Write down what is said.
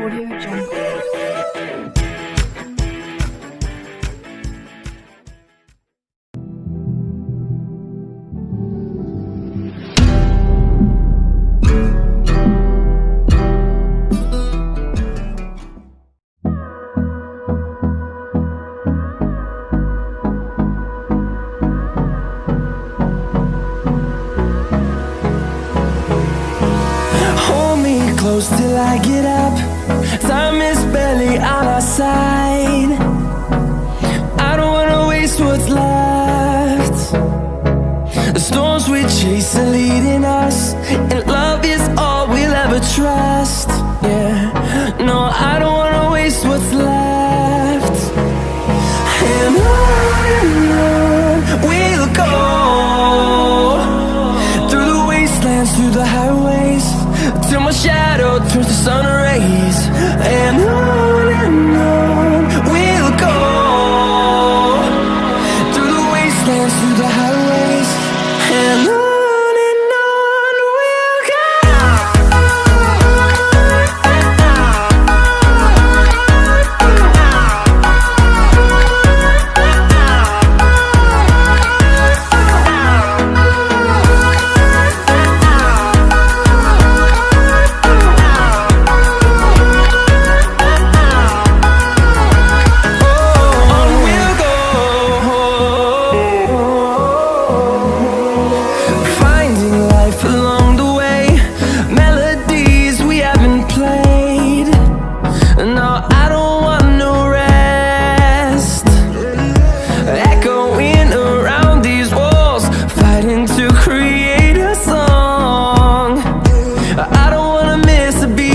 Audio Jungle. Hold me close till I get up. Time is barely on our side. I don't wanna waste what's left. The storms we chase are leading us, and love is all we'll ever trust. Yeah, no, I don't wanna waste what's left. And on we'll go, through the wastelands, through the highways, till my shadow turns to sun rays. And on we'll go, through the wastelands, through the highways, and on we'll go. To create a song, I don't wanna miss a beat.